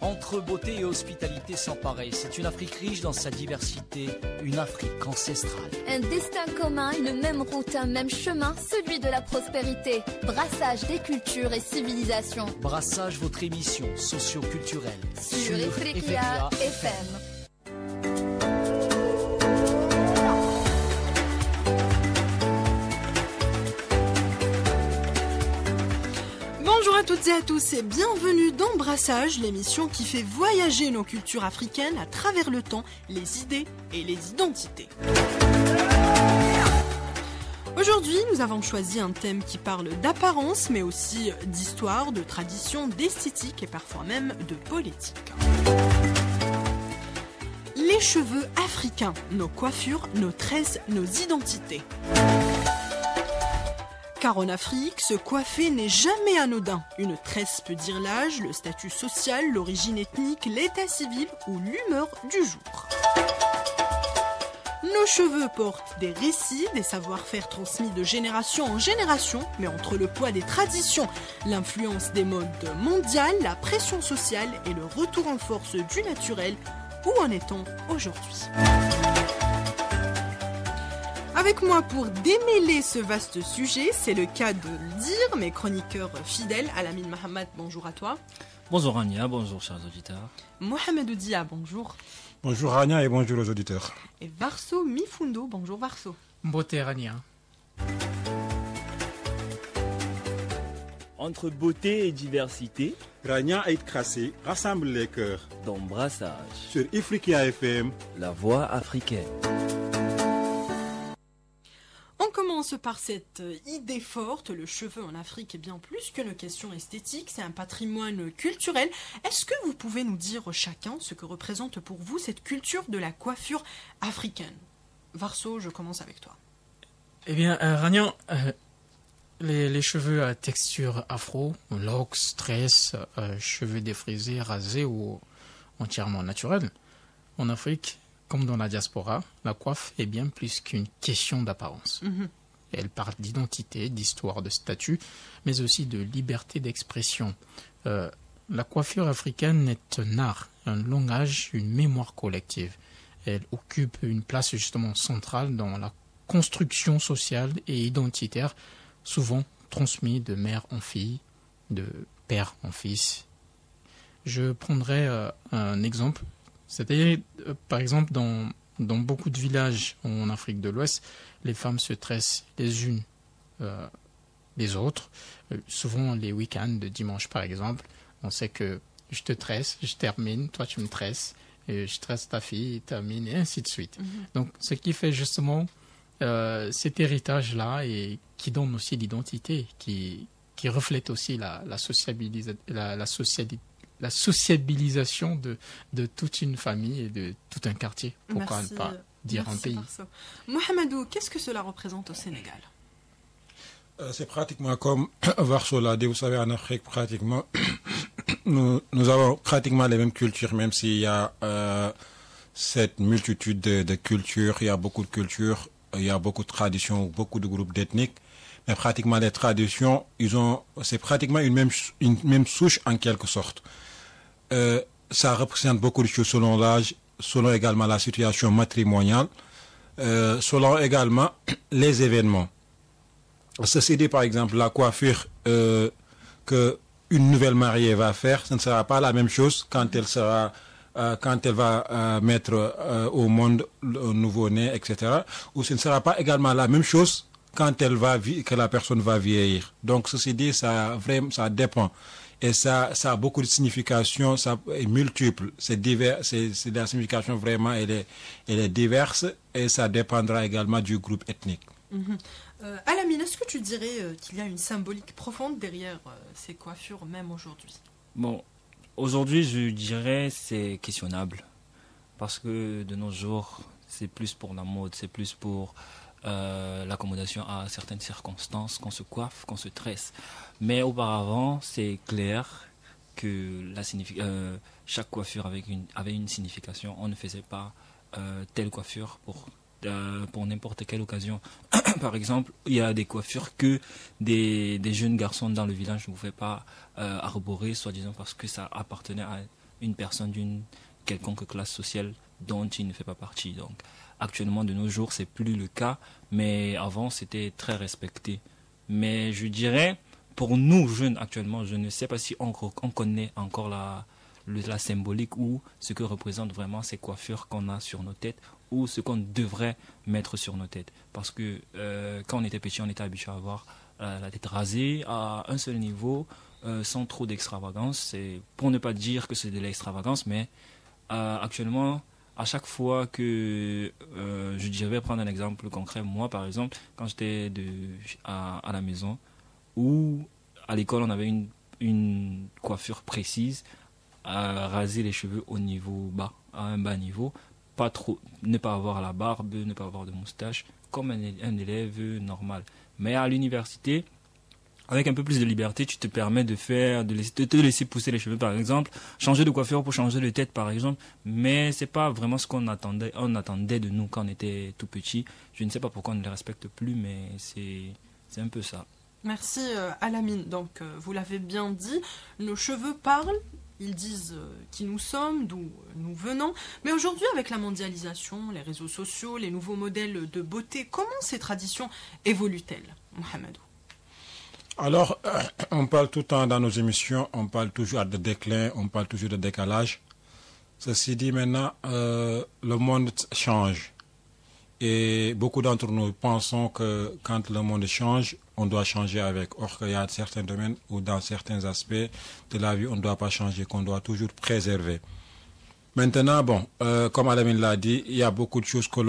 Entre beauté et hospitalité sans pareil, c'est une Afrique riche dans sa diversité, une Afrique ancestrale. Un destin commun, une même route, un même chemin, celui de la prospérité. Brassage des cultures et civilisations. Brassage, votre émission socio-culturelle Sur Ifriqiya FM. Bonjour à toutes et à tous et bienvenue dans Brassage, l'émission qui fait voyager nos cultures africaines à travers le temps, les idées et les identités. Aujourd'hui, nous avons choisi un thème qui parle d'apparence, mais aussi d'histoire, de tradition, d'esthétique et parfois même de politique. Les cheveux africains, nos coiffures, nos tresses, nos identités. Car en Afrique, se coiffer n'est jamais anodin. Une tresse peut dire l'âge, le statut social, l'origine ethnique, l'état civil ou l'humeur du jour. Nos cheveux portent des récits, des savoir-faire transmis de génération en génération, mais entre le poids des traditions, l'influence des modes mondiales, la pression sociale et le retour en force du naturel, où en est-on aujourd'hui ? Avec moi pour démêler ce vaste sujet, c'est le cas de le dire, mes chroniqueurs fidèles. Alamine Mohamed, bonjour à toi. Bonjour Rania, bonjour chers auditeurs. Mohamed Oudia, bonjour. Bonjour Rania et bonjour aux auditeurs. Et Varso Mifundo, bonjour Varso. Beauté Rania. Entre beauté et diversité, Rania et Krasé rassemblent les cœurs. dans Brassage, Sur Ifriqiya FM, la voix africaine. On commence par cette idée forte, le cheveu en Afrique est bien plus qu'une question esthétique, c'est un patrimoine culturel. Est-ce que vous pouvez nous dire chacun ce que représente pour vous cette culture de la coiffure africaine ? Varso, je commence avec toi. Eh bien, Rania, les cheveux à texture afro, locks, tresses, cheveux défrisés, rasés ou entièrement naturels, en Afrique, comme dans la diaspora, la coiffe est bien plus qu'une question d'apparence. Elle parle d'identité, d'histoire, de statut, mais aussi de liberté d'expression. La coiffure africaine est un art, un langage, une mémoire collective. Elle occupe une place justement centrale dans la construction sociale et identitaire, souvent transmise de mère en fille, de père en fils. Je prendrai un exemple. C'est-à-dire, par exemple, dans beaucoup de villages en Afrique de l'Ouest, les femmes se tressent les unes les autres. Souvent, les week-ends de dimanche, par exemple, on sait que je te tresse, je termine, toi tu me tresses, et je tresse ta fille, termine, et ainsi de suite. Donc, ce qui fait justement cet héritage-là et qui donne aussi l'identité, qui reflète aussi la sociabilisation de toute une famille et de tout un quartier. Pourquoi ne pas dire un pays. Mohamedou, qu'est-ce que cela représente au Sénégal ? C'est pratiquement comme Varso l'a dit, vous savez, en Afrique, pratiquement, nous avons pratiquement les mêmes cultures, même s'il y a cette multitude de cultures, il y a beaucoup de cultures, il y a beaucoup de traditions, beaucoup de groupes ethniques, mais pratiquement les traditions, c'est pratiquement une même souche en quelque sorte. Ça représente beaucoup de choses selon l'âge, selon également la situation matrimoniale, selon également les événements. Ceci dit, par exemple, la coiffure que une nouvelle mariée va faire, ce ne sera pas la même chose quand elle va mettre au monde le nouveau-né, etc. Ou ce ne sera pas également la même chose quand que la personne va vieillir. Donc, ceci dit, ça dépend. Et ça a beaucoup de significations, ça est multiple. C'est divers, c'est la signification vraiment, elle est diverse et ça dépendra également du groupe ethnique. Alamine, est-ce que tu dirais qu'il y a une symbolique profonde derrière ces coiffures, même aujourd'hui ? Bon, aujourd'hui, je dirais c'est questionnable. Parce que de nos jours, c'est plus pour la mode, c'est plus pour l'accommodation à certaines circonstances qu'on se coiffe, qu'on se tresse. Mais auparavant, c'est clair que chaque coiffure avait une signification. On ne faisait pas telle coiffure pour n'importe quelle occasion. Par exemple, il y a des coiffures que des jeunes garçons dans le village ne pouvaient pas arborer, soi-disant parce que ça appartenait à une personne d'une quelconque classe sociale dont il ne fait pas partie. Donc, actuellement, de nos jours, c'est plus le cas, mais avant, c'était très respecté. Mais je dirais, pour nous, jeunes, actuellement, je ne sais pas si on connaît encore la symbolique ou ce que représentent vraiment ces coiffures qu'on a sur nos têtes ou ce qu'on devrait mettre sur nos têtes. Parce que quand on était petit, on était habitué à avoir la tête rasée à un seul niveau, sans trop d'extravagance. C'est pour ne pas dire que c'est de l'extravagance, mais actuellement, à chaque fois que je vais prendre un exemple concret, moi par exemple, quand j'étais à la maison ou à l'école, on avait une coiffure précise, à raser les cheveux au niveau bas, à un bas niveau, pas trop, ne pas avoir la barbe, ne pas avoir de moustache, comme un élève normal. Mais à l'université, avec un peu plus de liberté, tu te permets de te laisser pousser les cheveux, par exemple, changer de coiffure pour changer de tête, par exemple. Mais c'est pas vraiment ce qu'on attendait. On attendait de nous quand on était tout petit. Je ne sais pas pourquoi on ne les respecte plus, mais c'est un peu ça. Merci Alamine. Donc vous l'avez bien dit, nos cheveux parlent. Ils disent qui nous sommes, d'où nous venons. Mais aujourd'hui, avec la mondialisation, les réseaux sociaux, les nouveaux modèles de beauté, comment ces traditions évoluent-elles, Mohamedou? Alors, on parle tout le temps dans nos émissions, on parle toujours de déclin, on parle toujours de décalage. Ceci dit, maintenant, le monde change. Et beaucoup d'entre nous pensons que quand le monde change, on doit changer avec. Or, qu'il y a certains domaines où dans certains aspects de la vie, on ne doit pas changer, qu'on doit toujours préserver. Maintenant, bon, comme Alamine l'a dit, il y a beaucoup de choses que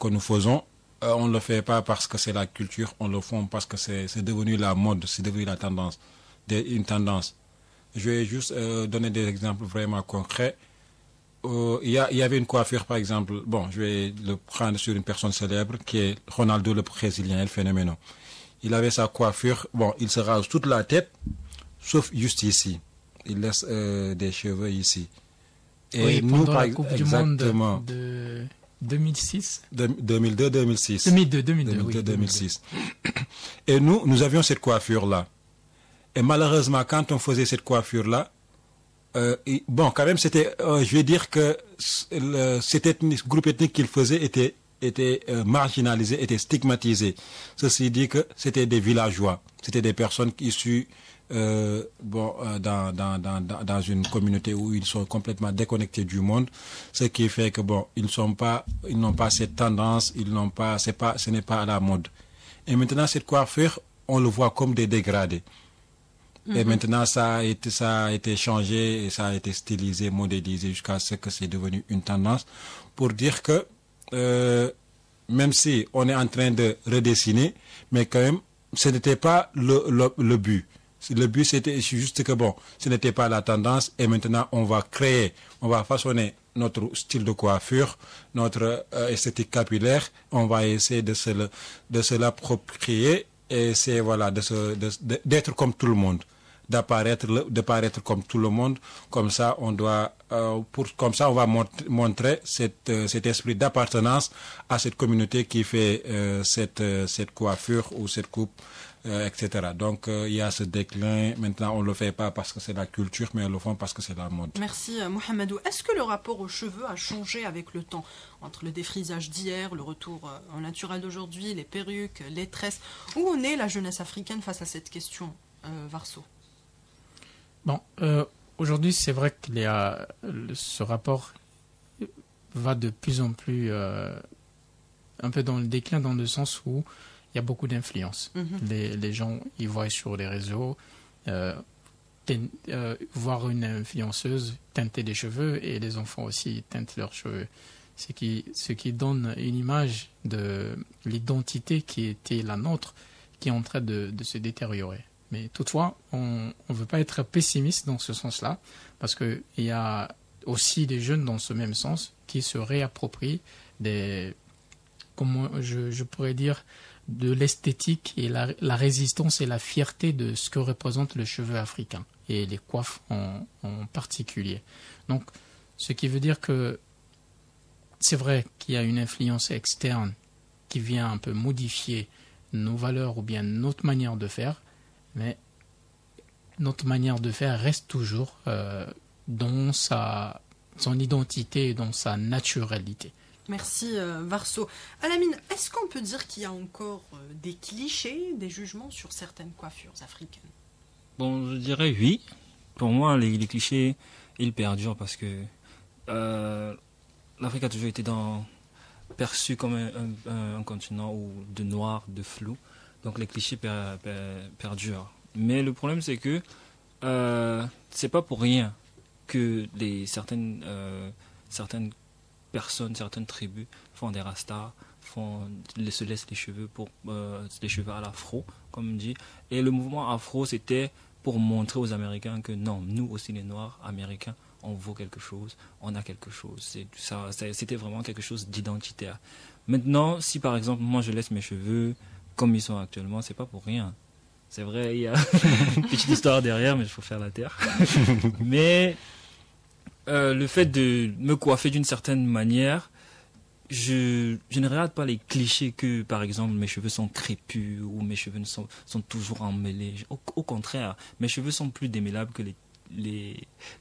nous faisons. On ne le fait pas parce que c'est la culture, on le fait parce que c'est devenu la mode, c'est devenu la tendance, une tendance. Je vais juste donner des exemples vraiment concrets. Il y avait une coiffure, par exemple, bon, je vais le prendre sur une personne célèbre qui est Ronaldo, le Brésilien, le phénomène. Il avait sa coiffure, bon, il se rase toute la tête, sauf juste ici. Il laisse des cheveux ici. Et oui, nous, pendant la Coupe du Monde de 2006 2002-2006. 2002-2006. Et nous avions cette coiffure-là. Et malheureusement, quand on faisait cette coiffure-là, bon, quand même, c'était, je vais dire que cet groupe ethnique qu'il faisait était marginalisé, était stigmatisé. Ceci dit que c'était des villageois, c'était des personnes issues dans une communauté où ils sont complètement déconnectés du monde, ce qui fait que bon, ils n'ont pas cette tendance, ce n'est pas à la mode. Et maintenant, cette coiffure, on le voit comme des dégradés. Et maintenant, ça a été changé et ça a été stylisé, modélisé jusqu'à ce que c'est devenu une tendance pour dire que même si on est en train de redessiner, mais quand même, ce n'était pas le but. Le but, c'était juste que bon, ce n'était pas la tendance et maintenant, on va façonner notre style de coiffure, notre esthétique capillaire, on va essayer de se l'approprier et c'est voilà, d'être comme tout le monde. De paraître comme tout le monde, comme ça on va montrer cet esprit d'appartenance à cette communauté qui fait cette coiffure ou cette coupe, etc. Donc il y a ce déclin. Maintenant on le fait pas parce que c'est la culture, mais on le fait parce que c'est la mode. Merci Mohamedou. Est-ce que le rapport aux cheveux a changé avec le temps, entre le défrisage d'hier, le retour au naturel d'aujourd'hui, les perruques, les tresses? Où en est la jeunesse africaine face à cette question, Varso? Bon, aujourd'hui, c'est vrai que ce rapport va de plus en plus un peu dans le déclin, dans le sens où il y a beaucoup d'influence. Les gens, ils voient sur les réseaux voir une influenceuse teinter des cheveux et les enfants aussi teintent leurs cheveux. Ce qui donne une image de l'identité qui était la nôtre, qui est en train de se détériorer. Mais toutefois, on ne veut pas être pessimiste dans ce sens-là, parce qu'il y a aussi des jeunes dans ce même sens qui se réapproprient comment je pourrais dire, de l'esthétique et la résistance et la fierté de ce que représente le cheveu africain, et les coiffes en particulier. Donc, ce qui veut dire que c'est vrai qu'il y a une influence externe qui vient un peu modifier nos valeurs ou bien notre manière de faire, mais notre manière de faire reste toujours dans son identité et dans sa naturalité. Merci Varso. Alamine, est-ce qu'on peut dire qu'il y a encore des clichés, des jugements sur certaines coiffures africaines? Bon, je dirais oui. Pour moi, les clichés, ils perdurent parce que l'Afrique a toujours été perçue comme un continent de noir, de flou. Donc les clichés perdurent. Mais le problème, c'est que c'est pas pour rien que certaines personnes, certaines tribus font des rastas, se laissent les cheveux à l'afro, comme on dit. Et le mouvement afro, c'était pour montrer aux Américains que non, nous aussi les Noirs américains, on vaut quelque chose, on a quelque chose. C'était vraiment quelque chose d'identitaire. Maintenant, si par exemple moi je laisse mes cheveux comme ils sont actuellement, c'est pas pour rien. C'est vrai, il y a une petite histoire derrière, mais il faut faire la terre. Mais le fait de me coiffer d'une certaine manière, je ne regarde pas les clichés que, par exemple, mes cheveux sont crépus ou mes cheveux sont toujours emmêlés. Au contraire, mes cheveux sont plus démêlables que les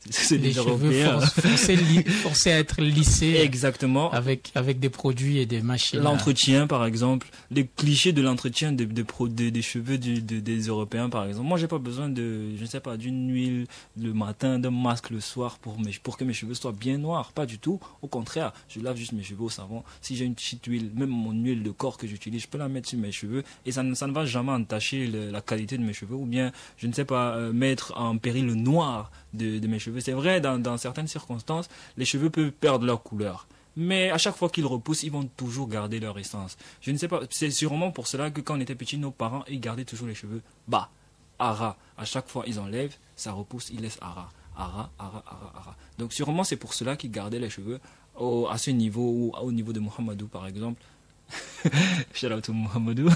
cheveux Européens. Forcés à être lissés. Exactement. Avec des produits et des machines. L'entretien, par exemple, les clichés de l'entretien des cheveux des Européens, par exemple. Moi, j'ai pas besoin d'une huile le matin, d'un masque le soir pour que mes cheveux soient bien noirs. Pas du tout. Au contraire, je lave juste mes cheveux au savon. Si j'ai une petite huile, même mon huile de corps que j'utilise, je peux la mettre sur mes cheveux et ça ne va jamais entacher la qualité de mes cheveux ou bien, je ne sais pas, mettre en péril le noir de mes cheveux. C'est vrai, dans certaines circonstances, les cheveux peuvent perdre leur couleur. Mais à chaque fois qu'ils repoussent, ils vont toujours garder leur essence. Je ne sais pas, c'est sûrement pour cela que quand on était petit, nos parents, ils gardaient toujours les cheveux bas, à ras. À chaque fois, ils enlèvent, ça repousse, ils laissent à ras. À ras, à ras, à ras, à ras. Donc sûrement, c'est pour cela qu'ils gardaient les cheveux à ce niveau, ou au niveau de Mohamedou, par exemple. Shout out to Mohamedou.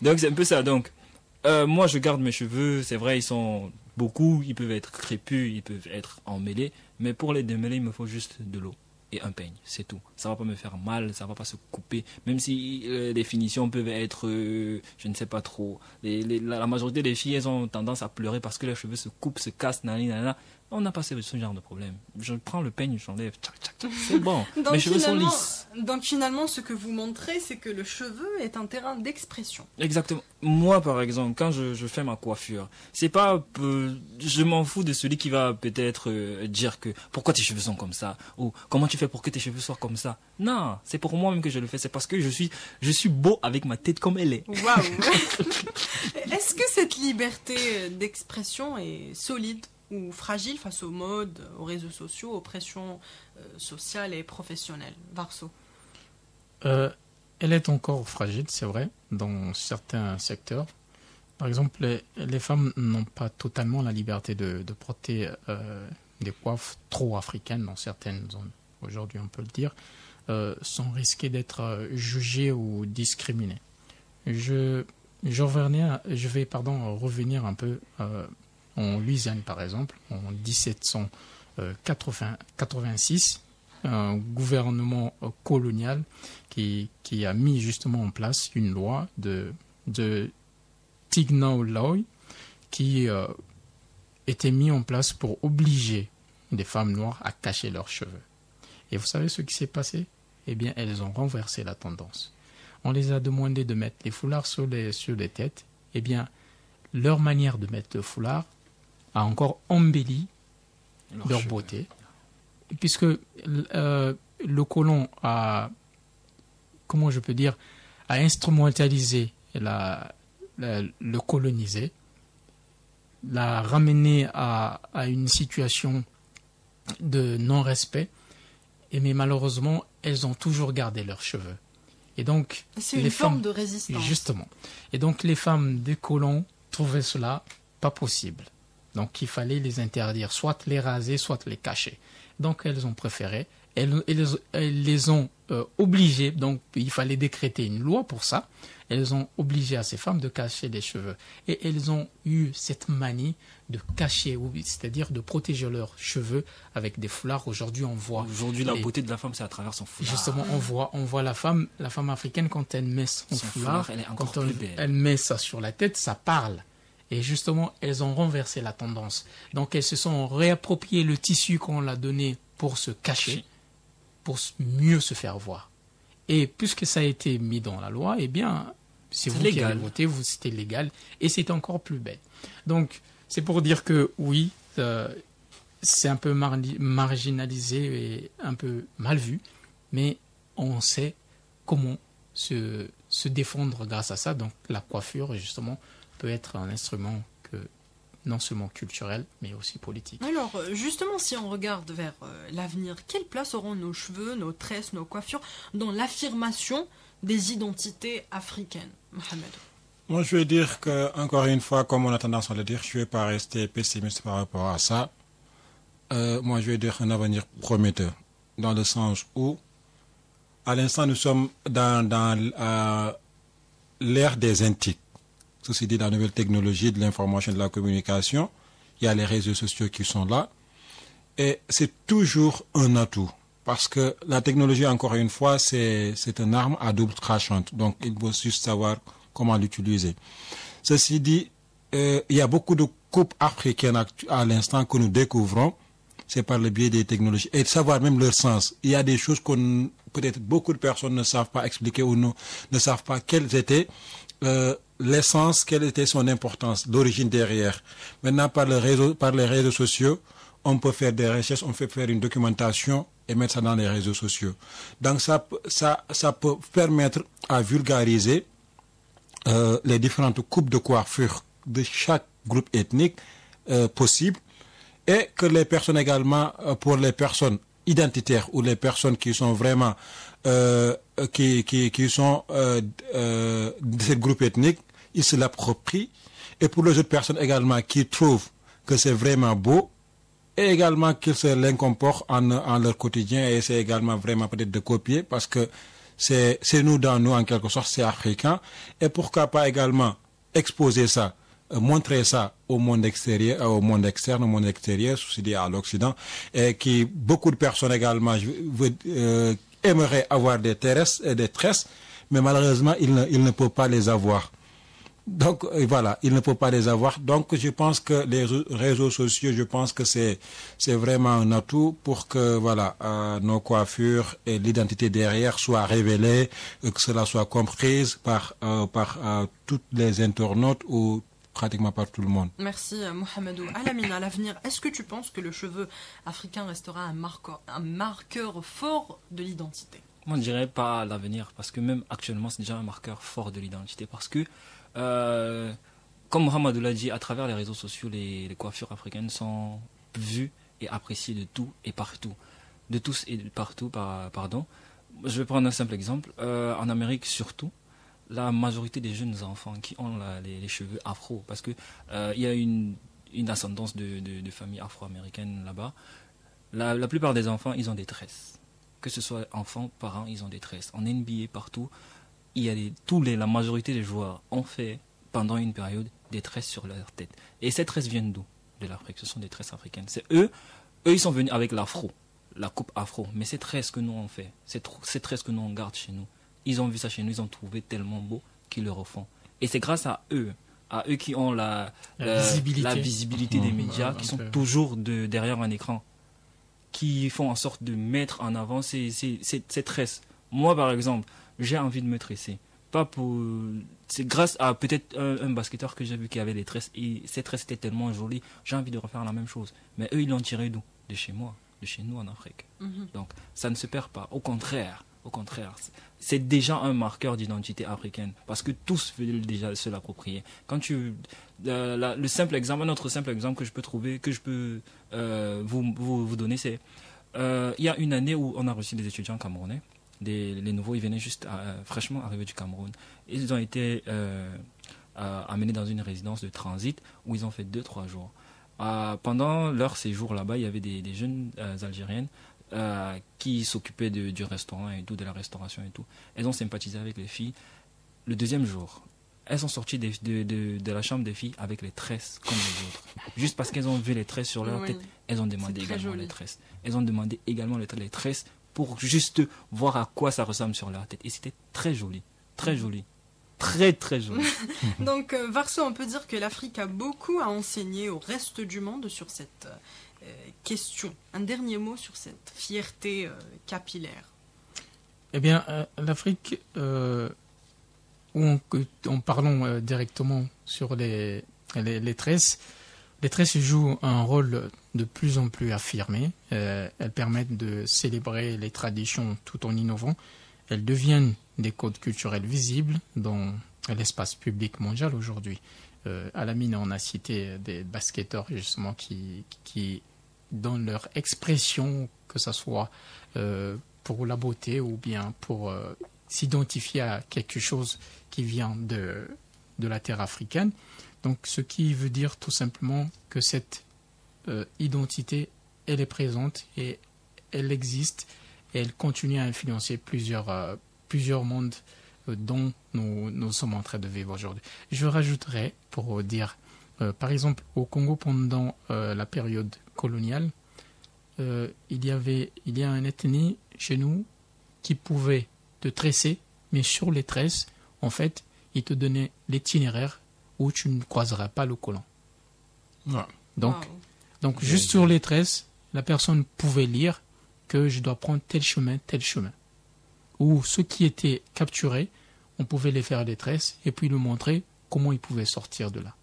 Donc c'est un peu ça. Donc, moi, je garde mes cheveux, c'est vrai, ils peuvent être crépus, ils peuvent être emmêlés, mais pour les démêler, il me faut juste de l'eau et un peigne, c'est tout. Ça va pas me faire mal, ça va pas se couper, même si les finitions peuvent être, je ne sais pas trop. La majorité des filles, elles ont tendance à pleurer parce que leurs cheveux se coupent, se cassent, nanana. On n'a pas ce genre de problème. Je prends le peigne, j'enlève, tchac, tchac, tchac, c'est bon. Mes cheveux sont lisses. Donc finalement, ce que vous montrez, c'est que le cheveu est un terrain d'expression. Exactement. Moi, par exemple, quand je fais ma coiffure, c'est pas, je m'en fous de celui qui va peut-être dire que pourquoi tes cheveux sont comme ça ou comment tu fais pour que tes cheveux soient comme ça. Non, c'est pour moi-même que je le fais. C'est parce que je suis beau avec ma tête comme elle est. Waouh. Est-ce que cette liberté d'expression est solide ou fragile face aux modes, aux réseaux sociaux, aux pressions sociales et professionnelles? Varso. Elle est encore fragile, c'est vrai, dans certains secteurs. Par exemple, les femmes n'ont pas totalement la liberté de porter des coiffes trop africaines dans certaines zones. Aujourd'hui, on peut le dire, sans risquer d'être jugées ou discriminées. Je vais revenir un peu en Louisiane, par exemple, en 1786, un gouvernement colonial qui a mis justement en place une loi de Tignaw Law qui était mis en place pour obliger des femmes noires à cacher leurs cheveux. Et vous savez ce qui s'est passé? Eh bien, elles ont renversé la tendance. On les a demandé de mettre les foulards sur les têtes. Eh bien, leur manière de mettre le foulard a encore embelli leur beauté, puisque le colon a instrumentalisé le colonisé, l'a ramené à une situation de non-respect, mais malheureusement, elles ont toujours gardé leurs cheveux. Et donc, c'est une forme de résistance. Justement. Et donc, les femmes des colons trouvaient cela pas possible. Donc, il fallait les interdire, soit les raser, soit les cacher. Donc, elles ont préféré. Elles les ont obligées. Donc, il fallait décréter une loi pour ça. Elles ont obligé à ces femmes de cacher les cheveux. Et elles ont eu cette manie de cacher, c'est-à-dire de protéger leurs cheveux avec des foulards. Aujourd'hui, on voit... Aujourd'hui, la beauté de la femme, c'est à travers son foulard. Justement, on voit la femme africaine, quand elle met son foulard, elle est encore quand plus belle. elle met ça sur la tête, ça parle. Et justement, elles ont renversé la tendance. Donc, elles se sont réappropriées le tissu qu'on leur a donné pour se cacher, pour mieux se faire voir. Et puisque ça a été mis dans la loi, eh bien, c'est vous qui avez voté, c'était légal, et c'est encore plus belle. Donc, c'est pour dire que oui, c'est un peu marginalisé et un peu mal vu, mais on sait comment se défendre grâce à ça. Donc, la coiffure, justement, peut être un instrument non seulement culturel, mais aussi politique. Alors, justement, si on regarde vers l'avenir, quelle place auront nos cheveux, nos tresses, nos coiffures dans l'affirmation des identités africaines, Mohamed? Moi, je vais dire que, encore une fois, comme on a tendance à le dire, je ne vais pas rester pessimiste par rapport à ça. Moi, je vais dire un avenir prometteur, dans le sens où, à l'instant, nous sommes dans l'ère des antiques. Ceci dit, la nouvelle technologie de l'information et de la communication, il y a les réseaux sociaux qui sont là. Et c'est toujours un atout. Parce que la technologie, encore une fois, c'est une arme à double tranchante. Donc, il faut juste savoir comment l'utiliser. Ceci dit, il y a beaucoup de coupes africaines à l'instant que nous découvrons. C'est par le biais des technologies. Et de savoir même leur sens. Il y a des choses peut-être beaucoup de personnes ne savent pas expliquer ou ne savent pas quelles étaient l'essence, quelle était son importance, l'origine derrière. Maintenant, par les réseaux sociaux, on peut faire des recherches, on peut faire une documentation et mettre ça dans les réseaux sociaux. Donc, ça peut permettre à vulgariser les différentes coupes de coiffure de chaque groupe ethnique possible, et que les personnes également, pour les personnes identitaires ou les personnes qui sont vraiment qui sont de ce groupe ethnique, ils se l'approprient. Et pour les autres personnes également qui trouvent que c'est vraiment beau, et également qu'ils se l'incorporent en leur quotidien, et c'est également vraiment peut-être de copier, parce que c'est nous dans nous en quelque sorte, c'est africain. Et pourquoi pas également exposer ça, montrer ça au monde extérieur, au monde externe, au monde extérieur, ceci dit à l'Occident, et qui beaucoup de personnes également aimeraient avoir des tresses, mais malheureusement ils ne peuvent pas les avoir. Donc voilà, ils ne peuvent pas les avoir. Donc je pense que les réseaux sociaux, je pense que c'est vraiment un atout pour que voilà nos coiffures et l'identité derrière soient révélées, que cela soit comprise par toutes les internautes ou pratiquement par tout le monde. Merci Mohamedou. Alamine, à l'avenir, est-ce que tu penses que le cheveu africain restera un marqueur fort de l'identité? Moi, je dirais pas à l'avenir, parce que même actuellement, c'est déjà un marqueur fort de l'identité. Parce que, comme Mohamedou l'a dit, à travers les réseaux sociaux, les coiffures africaines sont vues et appréciées de tout et partout. De tous et partout, pardon. Je vais prendre un simple exemple. En Amérique, surtout, la majorité des jeunes enfants qui ont les cheveux afro, parce que il y a une ascendance de familles afro-américaines là-bas. La plupart des enfants, ils ont des tresses. Que ce soit enfants, parents, ils ont des tresses. En NBA, partout, il y a la majorité des joueurs ont fait, pendant une période, des tresses sur leur tête. Et ces tresses viennent d'où? De l'Afrique. Ce sont des tresses africaines. C'est eux, ils sont venus avec l'afro, la coupe afro. Mais ces tresses que nous on fait, ces tresses que nous on garde chez nous, ils ont vu ça chez nous, ils ont trouvé tellement beau qu'ils le refont. Et c'est grâce à eux qui ont la visibilité des médias, qui sont toujours derrière un écran, qui font en sorte de mettre en avant ces tresses. Moi, par exemple, j'ai envie de me tresser. C'est grâce à peut-être un basketteur que j'ai vu qui avait des tresses, et ces tresses étaient tellement jolies, j'ai envie de refaire la même chose. Mais eux, ils l'ont tiré d'où? De chez moi, de chez nous en Afrique. Donc, ça ne se perd pas. Au contraire, c'est déjà un marqueur d'identité africaine, parce que tous veulent déjà se l'approprier. Quand un autre simple exemple que je peux trouver, que je peux vous donner, c'est il y a une année où on a reçu des étudiants camerounais, les nouveaux, ils venaient juste fraîchement arrivés du Cameroun. Ils ont été amenés dans une résidence de transit où ils ont fait 2-3 jours. Pendant leur séjour là-bas, il y avait des jeunes Algériennes qui s'occupaient du restaurant et tout, de la restauration et tout. Elles ont sympathisé avec les filles. Le deuxième jour, elles sont sorties de la chambre des filles avec les tresses comme les autres. Juste parce qu'elles ont vu les tresses sur leur tête, elles ont demandé également les tresses. Elles ont demandé également les tresses pour juste voir à quoi ça ressemble sur leur tête. Et c'était très joli, très joli. très très joli. Donc, Varso, on peut dire que l'Afrique a beaucoup à enseigner au reste du monde sur cette question. Un dernier mot sur cette fierté capillaire. Eh bien, l'Afrique, en parlant directement sur les tresses, les tresses jouent un rôle de plus en plus affirmé. Elles permettent de célébrer les traditions tout en innovant. Elles deviennent des codes culturels visibles dans l'espace public mondial aujourd'hui. À la mine, on a cité des basketteurs justement qui donnent leur expression, que ce soit pour la beauté ou bien pour s'identifier à quelque chose qui vient de la terre africaine. Donc, ce qui veut dire tout simplement que cette identité, elle est présente et elle existe et elle continue à influencer plusieurs mondes dont nous sommes en train de vivre aujourd'hui. Je rajouterais pour dire, par exemple, au Congo pendant la période coloniale, il y a une ethnie chez nous qui pouvait te tresser, mais sur les tresses, en fait, il te donnait l'itinéraire où tu ne croiseras pas le colon. Ouais. Donc juste sur les tresses, la personne pouvait lire que je dois prendre tel chemin. Ou ceux qui étaient capturés, on pouvait les faire des tresses et puis leur montrer comment ils pouvaient sortir de là.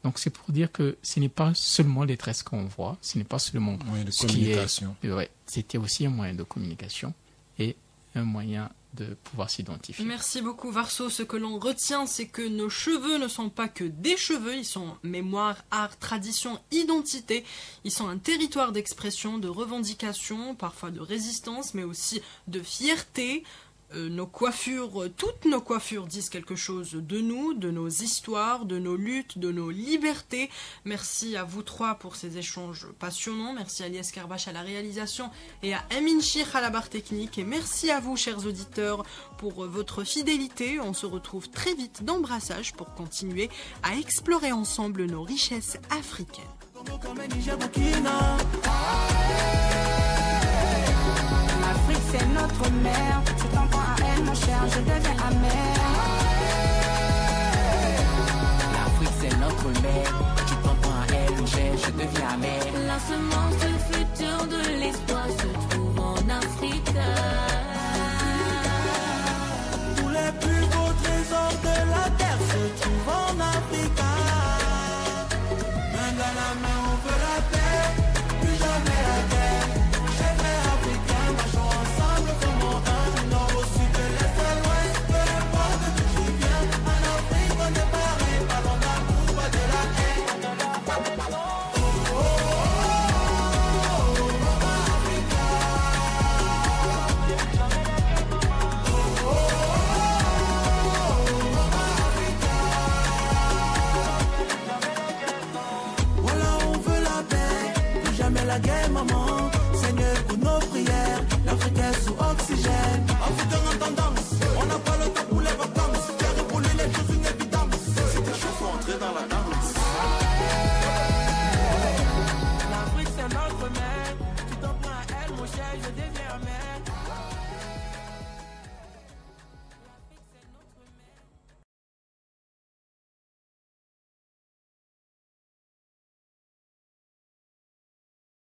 Donc c'est pour dire que ce n'est pas seulement les tresses qu'on voit, ce n'est pas seulement Moyen de ce communication. qui est... Ouais, c'était aussi un moyen de communication et un moyen de pouvoir s'identifier. Merci beaucoup Varso. Ce que l'on retient, c'est que nos cheveux ne sont pas que des cheveux, ils sont mémoire, art, tradition, identité. Ils sont un territoire d'expression, de revendication, parfois de résistance, mais aussi de fierté. Toutes nos coiffures disent quelque chose de nous, de nos histoires, de nos luttes, de nos libertés. Merci à vous trois pour ces échanges passionnants. Merci à Lies Karbache à la réalisation et à Amin Chir à la barre technique. Et merci à vous, chers auditeurs, pour votre fidélité. On se retrouve très vite dans Brassage pour continuer à explorer ensemble nos richesses africaines. L'Afrique c'est notre mère, tu t'en prends à elle mon cher, je deviens amer. L'Afrique c'est notre mère, tu t'en prends à elle mon cher, je deviens amer. La semence de